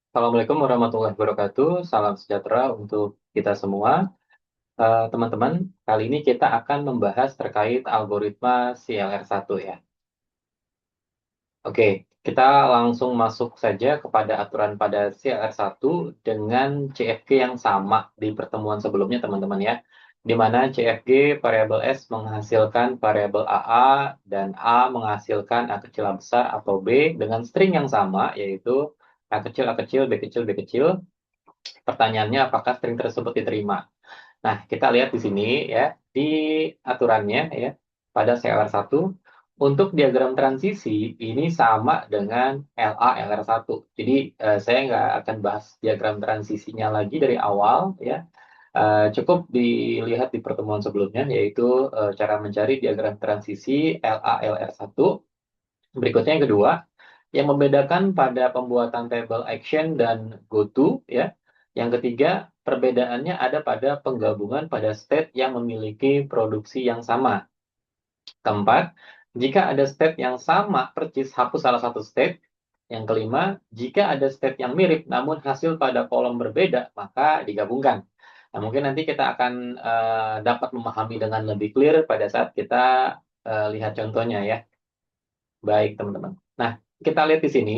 Assalamualaikum warahmatullahi wabarakatuh. Salam sejahtera untuk kita semua. Teman-teman, kali ini kita akan membahas terkait algoritma CLR1 ya. Oke, kita langsung masuk saja kepada aturan pada CLR1 dengan CFG yang sama di pertemuan sebelumnya, teman-teman ya. Di mana CFG variabel S menghasilkan variabel AA dan A menghasilkan A kecil A besar atau B dengan string yang sama, yaitu A kecil A kecil B kecil B kecil. Pertanyaannya, apakah string tersebut diterima? Nah, kita lihat di sini ya, di aturannya ya, pada CLR1, untuk diagram transisi ini sama dengan LA LR1. Jadi, saya nggak akan bahas diagram transisinya lagi dari awal ya. Cukup dilihat di pertemuan sebelumnya, yaitu cara mencari diagram transisi LA LR1. Berikutnya yang kedua, yang membedakan pada pembuatan table action dan goto ya. Yang ketiga, perbedaannya ada pada penggabungan pada state yang memiliki produksi yang sama. Keempat, jika ada state yang sama persis hapus salah satu state. Yang kelima, jika ada state yang mirip namun hasil pada kolom berbeda, maka digabungkan. Nah, mungkin nanti kita akan dapat memahami dengan lebih clear pada saat kita lihat contohnya ya. Baik, teman-teman. Nah, kita lihat di sini.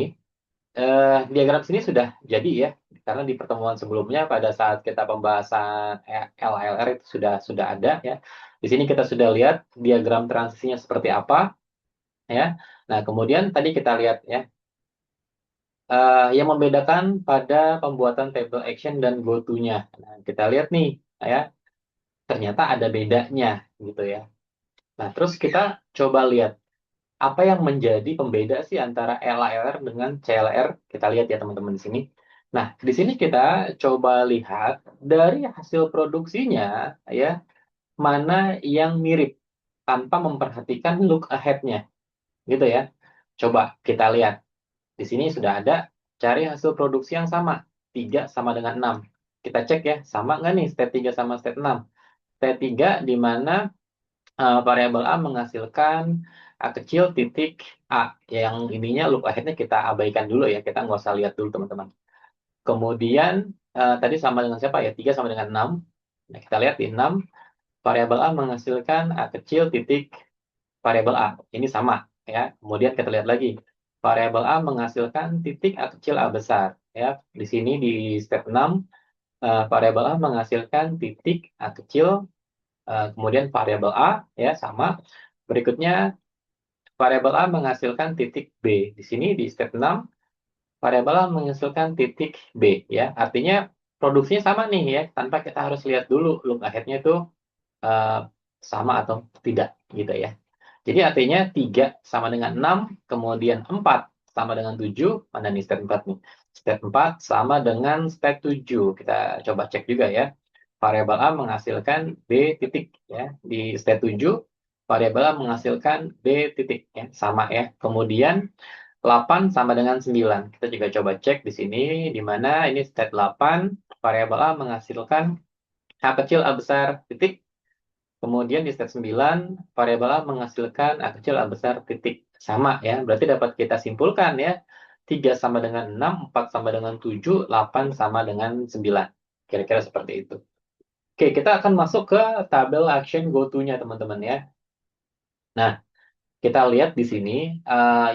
Diagram sini sudah jadi ya, karena di pertemuan sebelumnya pada saat kita pembahasan LLR itu sudah ada ya. Di sini kita sudah lihat diagram transisinya seperti apa ya. Nah, kemudian tadi kita lihat ya, yang membedakan pada pembuatan table action dan goto-nya. Nah, kita lihat nih ya, ternyata ada bedanya gitu ya. Nah, terus kita coba lihat apa yang menjadi pembeda sih antara LALR dengan CLR? Kita lihat ya teman-teman di sini. Nah, di sini kita coba lihat dari hasil produksinya ya, mana yang mirip tanpa memperhatikan look ahead-nya, gitu ya. Coba kita lihat. Di sini sudah ada cari hasil produksi yang sama. 3 sama dengan 6. Kita cek ya, sama nggak nih state 3 sama state 6? State 3 di mana variabel A menghasilkan A kecil titik A. Yang ininya loop akhirnya kita abaikan dulu ya. Kita nggak usah lihat dulu teman-teman. Kemudian tadi sama dengan siapa ya? 3 sama dengan 6. Nah, kita lihat di 6. Variabel A menghasilkan A kecil titik variabel A. Ini sama ya. Kemudian kita lihat lagi. Variabel A menghasilkan titik A kecil A besar. Ya, di sini di step 6 variabel A menghasilkan titik A kecil kemudian variabel A ya sama. Berikutnya variabel A menghasilkan titik B. Di sini di step 6 variabel A menghasilkan titik B ya. Artinya produksinya sama nih ya, tanpa kita harus lihat dulu look ahead-nya itu eh, sama atau tidak gitu ya. Jadi artinya 3 sama dengan 6, kemudian 4 sama dengan 7. Mana nih step 4 nih? Step 4 sama dengan step 7. Kita coba cek juga ya. Variabel A menghasilkan B titik ya. Di step 7 variabel A menghasilkan B titik ya, sama ya. Kemudian 8 sama dengan 9. Kita juga coba cek di sini di mana ini step 8 variabel A menghasilkan A kecil A besar titik. Kemudian di step 9 variabel A menghasilkan A kecil A besar titik. Sama ya. Berarti dapat kita simpulkan ya. 3 sama dengan 6, 4 sama dengan 7, 8 sama dengan 9. Kira-kira seperti itu. Oke, kita akan masuk ke tabel action go-to-nya teman-teman ya. Nah, kita lihat di sini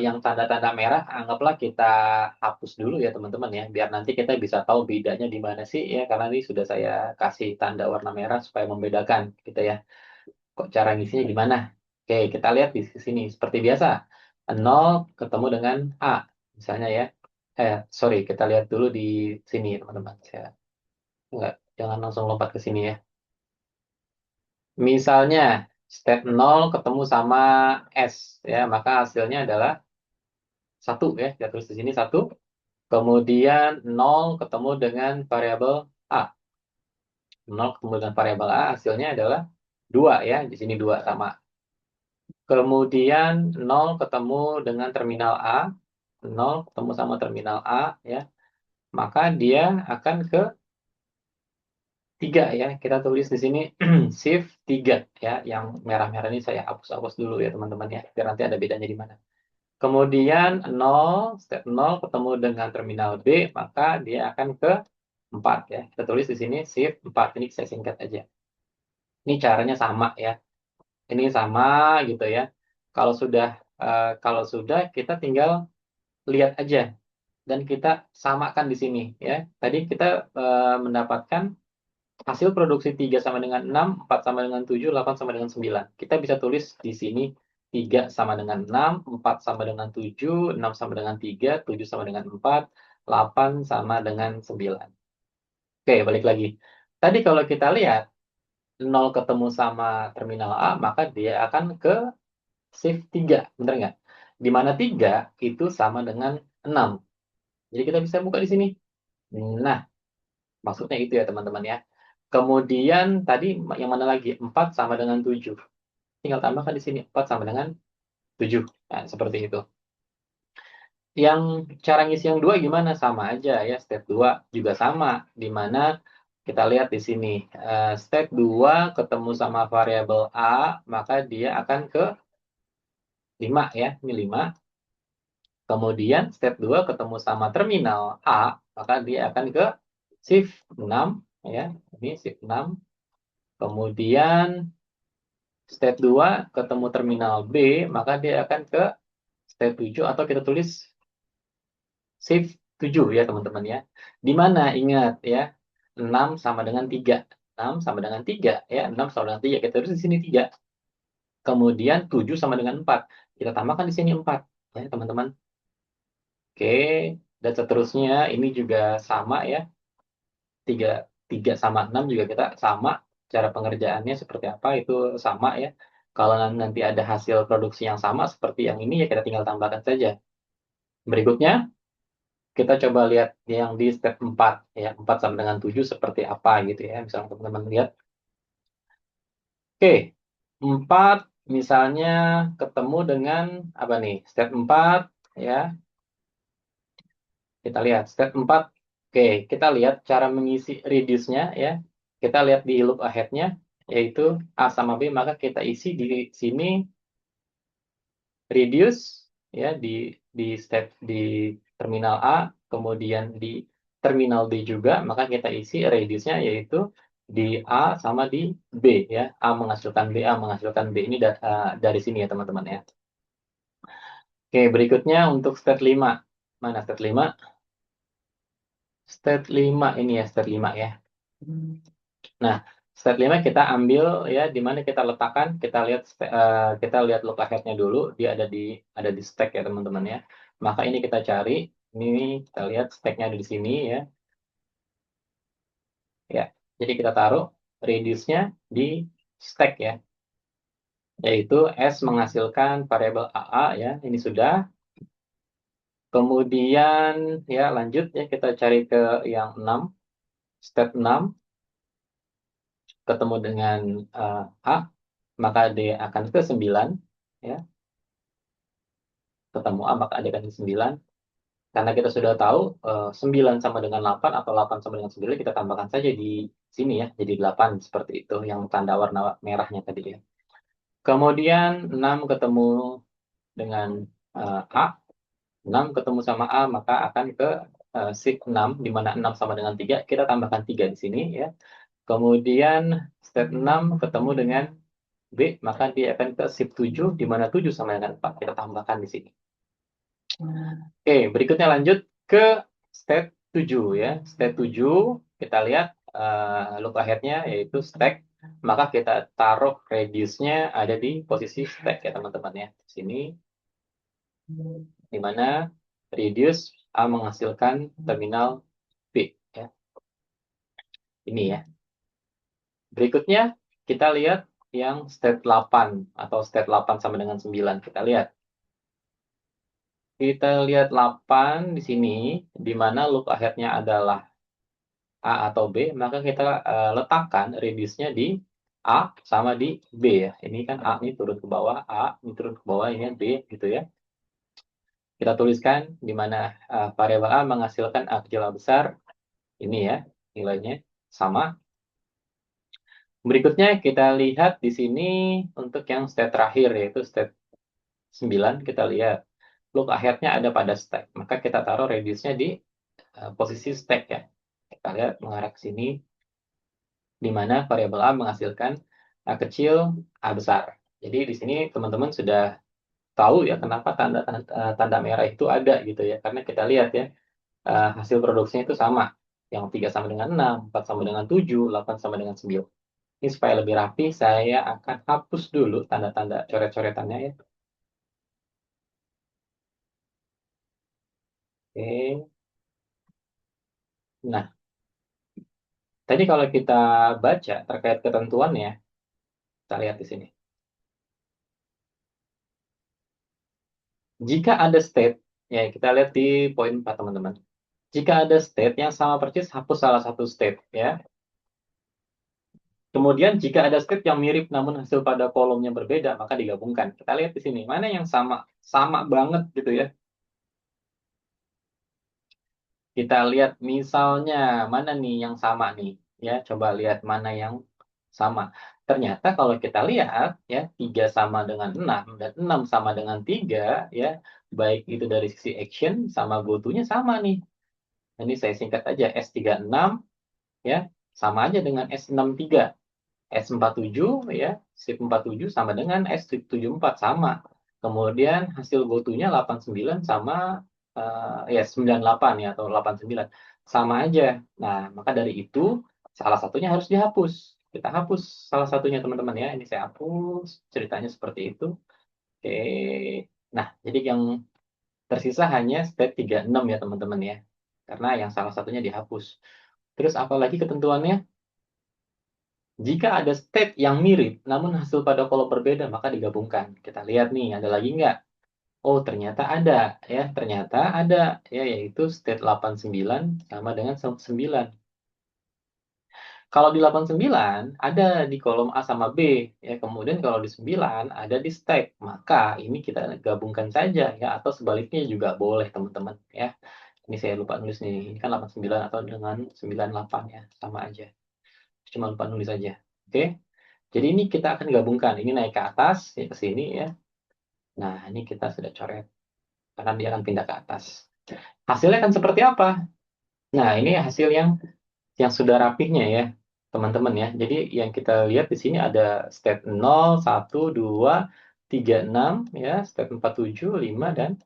yang tanda-tanda merah anggaplah kita hapus dulu ya teman-teman ya, biar nanti kita bisa tahu bedanya di mana sih ya, karena ini sudah saya kasih tanda warna merah supaya membedakan gitu ya. Kok cara ngisinya gimana? Oke, kita lihat di sini seperti biasa. 0 ketemu dengan A misalnya ya. Sorry, kita lihat dulu di sini teman-teman. Saya enggak, jangan langsung lompat ke sini ya. Misalnya step 0 ketemu sama S ya, maka hasilnya adalah satu ya, kita tulis di sini satu. Kemudian 0 ketemu dengan variabel A. 0 ketemu dengan variabel A, hasilnya adalah 2 ya, di sini 2 sama. Kemudian 0 ketemu dengan terminal A, 0 ketemu sama terminal A ya, maka dia akan ke 3 ya. Kita tulis di sini shift 3 ya, yang merah-merah ini saya hapus-hapus dulu ya teman-teman ya, biar nanti ada bedanya di mana. Kemudian 0, step 0 ketemu dengan terminal B, maka dia akan ke 4 ya. Kita tulis di sini shift 4, ini saya singkat aja. Ini caranya sama ya. Ini sama gitu ya. Kalau sudah kita tinggal lihat aja dan kita samakan di sini ya. Tadi kita mendapatkan hasil produksi 3 sama dengan 6, 4 sama dengan 7, 8 sama dengan 9. Kita bisa tulis di sini 3 sama dengan 6, 4 sama dengan 7, 6 sama dengan 3, 7 sama dengan 4, 8 sama dengan 9. Oke, balik lagi. Tadi kalau kita lihat 0 ketemu sama terminal A, maka dia akan ke shift 3, benar nggak? Di mana 3 itu sama dengan 6. Jadi kita bisa buka di sini. Nah, maksudnya itu ya teman-teman ya. Kemudian tadi yang mana lagi? 4 sama dengan 7. Tinggal tambahkan di sini. 4 sama dengan 7. Nah, seperti itu. Yang cara ngisi yang dua gimana? Sama aja ya. Step 2 juga sama. Di mana kita lihat di sini. Step 2 ketemu sama variabel A, maka dia akan ke 5 ya. Ini 5. Kemudian step 2 ketemu sama terminal A, maka dia akan ke shift 6 ya. Ini shift 6. Kemudian step 2 ketemu terminal B, maka dia akan ke step 7 atau kita tulis shift 7 ya teman-teman ya. Di mana ingat ya, 6 sama dengan 3. 6 sama dengan 3 ya, 6 sama dengan 3. Kita tulis di sini 3. Kemudian 7 sama dengan 4. Kita tambahkan di sini 4 ya teman-teman. Oke, dan seterusnya ini juga sama ya. 3 3 sama 6 juga kita sama. Cara pengerjaannya seperti apa itu sama ya. Kalau nanti ada hasil produksi yang sama seperti yang ini ya kita tinggal tambahkan saja. Berikutnya kita coba lihat yang di step 4 ya. 4 sama dengan 7 seperti apa gitu ya. Misalnya teman-teman lihat. Oke, 4 misalnya ketemu dengan apa nih? Step 4 ya. Kita lihat step 4. Oke, kita lihat cara mengisi reduce-nya ya. Kita lihat di loop ahead-nya yaitu A sama B, maka kita isi di sini reduce ya di terminal A, kemudian di terminal B juga, maka kita isi reduce-nya yaitu di A sama di B ya. A menghasilkan B, A menghasilkan B. Ini dari sini ya teman-teman ya. Oke, berikutnya untuk step 5. Mana step 5? Step 5 ini ya, step 5 ya. Nah, step 5 kita ambil ya di mana kita letakkan, kita lihat look ahead-nya dulu, dia ada di stack ya teman-teman ya. Maka ini kita cari, ini kita lihat stack-nya ada di sini ya. Ya. Jadi kita taruh reduce-nya di stack ya. Yaitu S menghasilkan variabel AA ya. Ini sudah. Kemudian ya lanjut ya kita cari ke yang 6, step 6 ketemu dengan A, maka dia akan ke 9 ya. Ketemu A maka ada kan 9. Karena kita sudah tahu 9 sama dengan 8 atau 8 sama dengan 9, kita tambahkan saja di sini ya, jadi 8 seperti itu yang tanda warna merahnya tadi ya. Kemudian 6 ketemu dengan A, 6 ketemu sama A maka akan ke shift 6 di mana 6 sama dengan 3, kita tambahkan 3 di sini ya. Kemudian step 6 ketemu dengan B, maka dia akan ke shift 7 di mana 7 sama dengan 4, kita tambahkan di sini. Oke, berikutnya lanjut ke step 7 ya. Step 7 kita lihat look ahead-nya yaitu stack. Maka kita taruh radius-nya ada di posisi stack ya teman-teman ya. Di sini di mana radius A menghasilkan terminal B ya. Ini ya. Berikutnya kita lihat yang step 8 atau step 8 sama dengan 9. Kita lihat 8 di sini, di mana look ahead-nya adalah A atau B, maka kita letakkan radius-nya di A sama di B ya. Ini kan A ini turun ke bawah, A ini turun ke bawah, ini B gitu ya. Kita tuliskan di mana variabel A menghasilkan A kecil A besar, ini ya nilainya sama. Berikutnya kita lihat di sini untuk yang step terakhir yaitu step 9, kita lihat look ahead-nya ada pada stack. Maka kita taruh radius-nya di posisi stack ya. Kita lihat mengarah ke sini, di mana variabel A menghasilkan A kecil, A besar. Jadi di sini teman-teman sudah tahu ya kenapa tanda merah itu ada gitu ya. Karena kita lihat ya, hasil produksinya itu sama. Yang 3 sama dengan 6, 4 sama dengan 7, 8 sama dengan 9. Ini supaya lebih rapi, saya akan hapus dulu tanda-tanda coret-coretannya ya. Oke. Nah, tadi kalau kita baca terkait ketentuannya, kita lihat di sini. Jika ada state, ya kita lihat di poin 4 teman-teman. Jika ada state yang sama persis, hapus salah satu state ya. Kemudian jika ada state yang mirip namun hasil pada kolomnya berbeda, maka digabungkan. Kita lihat di sini, mana yang sama? Sama banget gitu ya. Kita lihat misalnya, mana nih yang sama nih? Ya, coba lihat mana yang sama. Ternyata kalau kita lihat, ya, 3 sama dengan 6 dan 6 sama dengan 3 ya, baik itu dari sisi action sama goto-nya sama nih. Ini saya singkat aja, S36, ya, sama aja dengan S63. S47 ya, SIP 47 sama dengan S74 sama. Kemudian hasil goto-nya 89 sama ya 98 ya atau 89 sama aja. Nah, maka dari itu salah satunya harus dihapus. Kita hapus salah satunya teman-teman ya. Ini saya hapus ceritanya seperti itu. Oke. Nah, jadi yang tersisa hanya step 36 ya teman-teman ya. Karena yang salah satunya dihapus. Terus apalagi ketentuannya? Jika ada state yang mirip, namun hasil pada kolom berbeda, maka digabungkan. Kita lihat nih, ada lagi nggak? Oh, ternyata ada. Ya, ternyata ada. Ya, yaitu state 89 sama dengan 9. Kalau di 89, ada di kolom A sama B. Ya, kemudian kalau di 9, ada di stack. Maka ini kita gabungkan saja. Ya, atau sebaliknya juga boleh, teman-teman. Ya, ini saya lupa nulis nih. Ini kan 89 atau dengan 98 ya. Sama aja. Cuma lupa nulis aja. Oke? Jadi ini kita akan gabungkan. Ini naik ke atas, ya ke sini ya. Nah, ini kita sudah coret. Karena dia akan pindah ke atas. Hasilnya akan seperti apa? Nah, ini hasil yang sudah rapihnya ya, teman-teman ya. Jadi yang kita lihat di sini ada step 0, 1, 2, 3, 6, ya, step 4, 7, 5, dan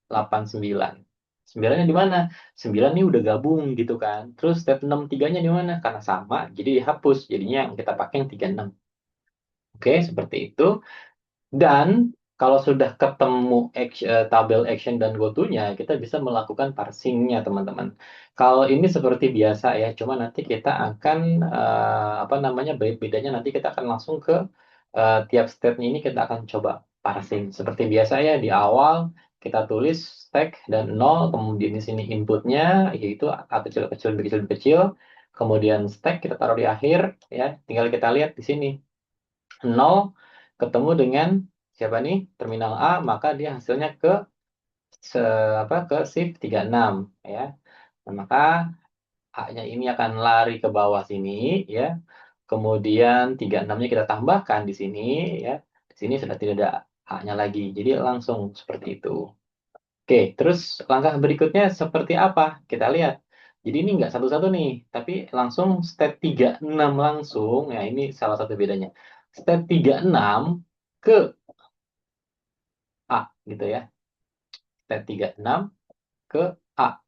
8, 9. 9-nya di mana? 9 ini udah gabung gitu kan. Terus step 6, 3-nya di mana? Karena sama, jadi dihapus. Jadinya yang kita pakai yang 3, 6. Oke, seperti itu. Dan kalau sudah ketemu tabel action dan goto-nya, kita bisa melakukan parsingnya, teman-teman. Kalau ini seperti biasa ya, cuma nanti kita akan apa namanya bedanya nanti kita akan langsung ke tiap stepnya ini kita akan coba parsing. Seperti biasa ya di awal kita tulis stack dan nol, kemudian di sini inputnya yaitu A kecil kecil B kecil B kecil, kemudian stack kita taruh di akhir ya. Tinggal kita lihat di sini. 0 ketemu dengan siapa nih? Terminal A, maka dia hasilnya ke se, ke shift 36 ya. Nah, maka A-nya ini akan lari ke bawah sini ya. Kemudian 36-nya kita tambahkan di sini ya. Di sini sudah tidak ada A-nya lagi. Jadi langsung seperti itu. Oke, terus langkah berikutnya seperti apa? Kita lihat. Jadi ini nggak satu-satu nih, tapi langsung step 36 langsung. Ya, ini salah satu bedanya. Step 36 ke A gitu ya. Step 36 ke A.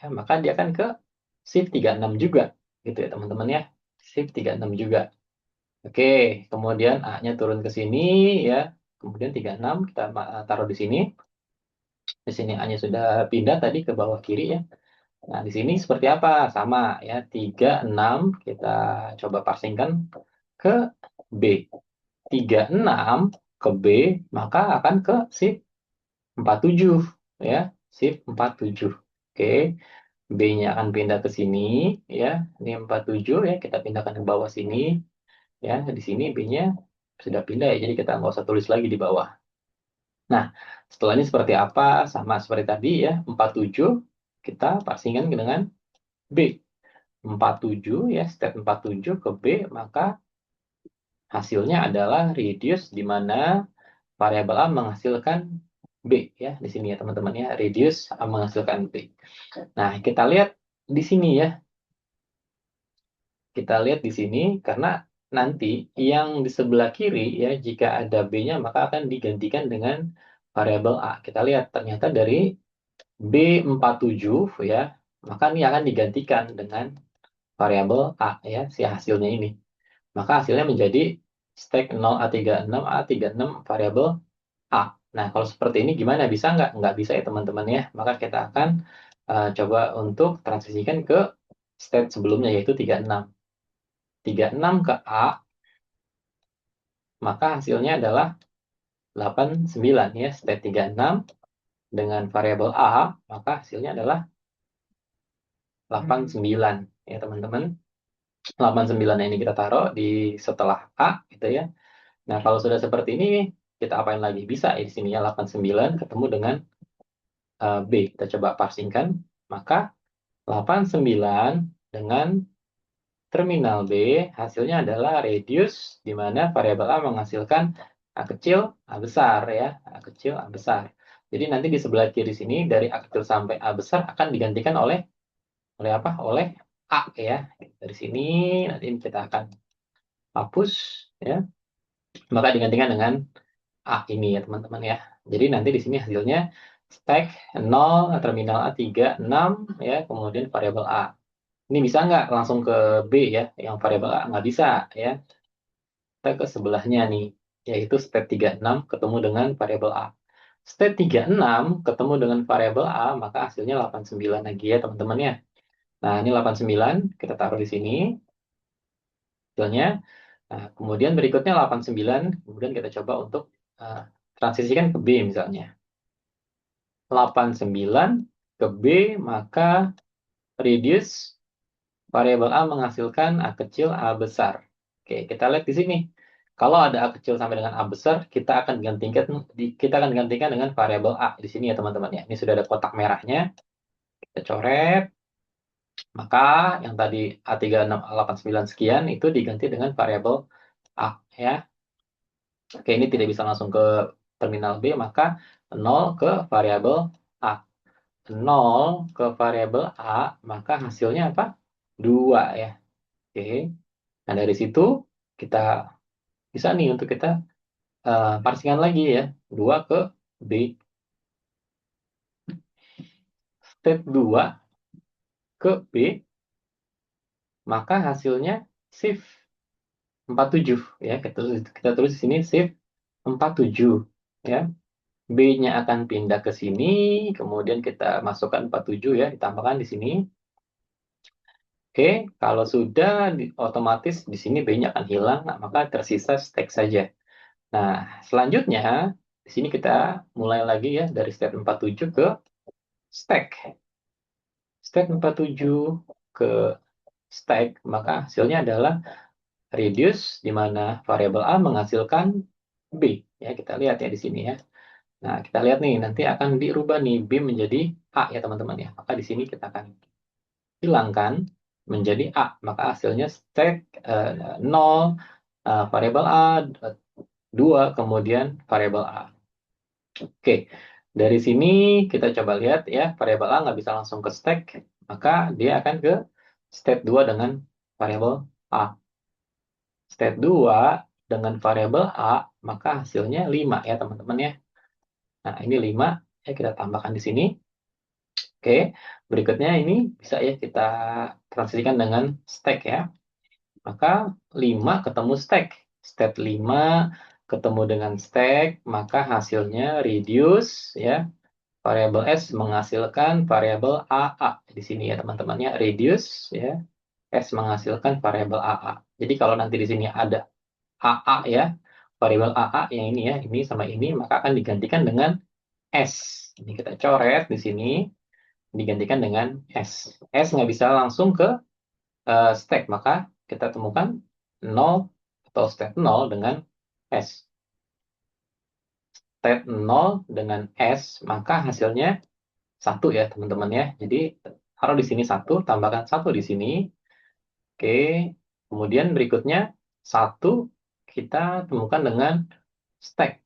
Ya, maka dia akan ke shift 36 juga gitu ya teman-teman ya. Shift 36 juga. Oke, kemudian A-nya turun ke sini ya. Kemudian 36 kita taruh di sini. Di sini A-nya sudah pindah tadi ke bawah kiri ya. Nah, di sini seperti apa? Sama ya. 36 kita coba parsingkan ke B. 36 ke B maka akan ke shift 47 ya, shift 47. Oke, B-nya akan pindah ke sini ya. Ini 47 ya, kita pindahkan ke bawah sini ya. Di sini B-nya sudah pindah ya, jadi kita nggak usah tulis lagi di bawah. Nah, setelah ini seperti apa? Sama seperti tadi ya, 47 kita parsingkan dengan B. 47 ya, step 47 ke B, maka hasilnya adalah reduce di mana variabel A menghasilkan B ya di sini ya teman-teman ya, reduce menghasilkan B. Nah, kita lihat di sini ya. Kita lihat di sini karena nanti yang di sebelah kiri ya, jika ada B-nya maka akan digantikan dengan variabel A. Kita lihat ternyata dari B47 ya, maka ini akan digantikan dengan variabel A ya, si hasilnya ini. Maka hasilnya menjadi stack 0 A36 A36 variabel A. Nah, kalau seperti ini gimana? Bisa nggak? Nggak bisa ya teman-teman ya. Maka kita akan coba untuk transisikan ke state sebelumnya yaitu 36. 36 ke A, maka hasilnya adalah 89 ya. State 36 dengan variabel A, maka hasilnya adalah 89 ya teman-teman. 89 ini kita taruh di setelah A gitu ya. Nah, kalau sudah seperti ini kita apain lagi? Bisa ya di sini ya 89 ketemu dengan B. Kita coba parsingkan. Maka 89 dengan terminal B hasilnya adalah reduce di mana variabel A menghasilkan A kecil, A besar ya. A kecil, A besar. Jadi nanti di sebelah kiri sini dari A kecil sampai A besar akan digantikan oleh apa? Oleh A ya. Dari sini nanti kita akan hapus ya. Maka digantikan dengan A ini ya teman-teman ya. Jadi nanti di sini hasilnya stack 0 terminal A36 ya, kemudian variabel A. Ini bisa nggak langsung ke B ya, yang variabel A? Nggak bisa ya. Kita ke sebelahnya nih, yaitu step 36 ketemu dengan variabel A. Step 36 ketemu dengan variabel A, maka hasilnya 89 lagi ya teman-teman ya. Nah, ini 89, kita taruh di sini hasilnya. Nah, kemudian berikutnya 89, kemudian kita coba untuk uh, transisikan ke B misalnya. 89 ke B, maka reduce variabel A menghasilkan A kecil, A besar. Oke, kita lihat di sini. Kalau ada A kecil sampai dengan A besar, kita akan gantikan dengan variabel A di sini ya teman-teman ya. Ini sudah ada kotak merahnya. Kita coret, maka yang tadi A36 A89 sekian itu diganti dengan variabel A ya. Oke, ini tidak bisa langsung ke terminal B, maka 0 ke variabel A. 0 ke variabel A, maka hasilnya apa? 2 ya. Oke. Nah, dari situ kita bisa nih untuk kita parsikan lagi ya. 2 ke B. Step 2 ke B, maka hasilnya shift 47 ya. Kita tulis di sini shift 47 ya. B-nya akan pindah ke sini, kemudian kita masukkan 47 ya, ditambahkan di sini. Oke, kalau sudah otomatis di sini B-nya akan hilang, nah, maka tersisa stack saja. Nah, selanjutnya di sini kita mulai lagi ya dari step 47 ke stack. Step 47 ke stack, maka hasilnya adalah reduce di mana variabel A menghasilkan B. Ya, kita lihat ya di sini ya. Nah, kita lihat nih nanti akan dirubah nih B menjadi A ya teman-teman ya. Maka di sini kita akan hilangkan menjadi A. Maka hasilnya stack 0 variabel A 2 kemudian variabel A. Oke, dari sini kita coba lihat ya, variabel A nggak bisa langsung ke stack, maka dia akan ke step 2 dengan variabel A. Step 2 dengan variabel A, maka hasilnya 5 ya teman-teman ya. Nah, ini 5, ya kita tambahkan di sini. Oke, berikutnya ini bisa ya kita transisikan dengan stack ya. Maka 5 ketemu stack. Step 5 ketemu dengan stack, maka hasilnya reduce ya. Variabel S menghasilkan variabel AA di sini ya teman-teman ya, reduce ya, S menghasilkan variabel AA. Jadi kalau nanti di sini ada AA ya, variabel AA yang ini ya, ini sama ini, maka akan digantikan dengan S. Ini kita coret di sini, digantikan dengan S. S nggak bisa langsung ke stack, maka kita temukan 0 atau step 0 dengan S. Step 0 dengan S, maka hasilnya 1 ya teman-teman ya. Jadi taruh di sini 1, tambahkan 1 di sini. Oke. Kemudian berikutnya 1 kita temukan dengan stack.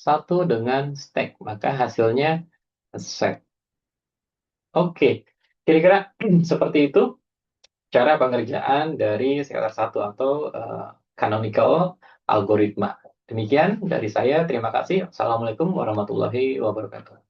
satu dengan stack, maka hasilnya set. Oke, kira-kira seperti itu cara pengerjaan dari scalar satu atau canonical algoritma. Demikian dari saya, terima kasih. Assalamualaikum warahmatullahi wabarakatuh.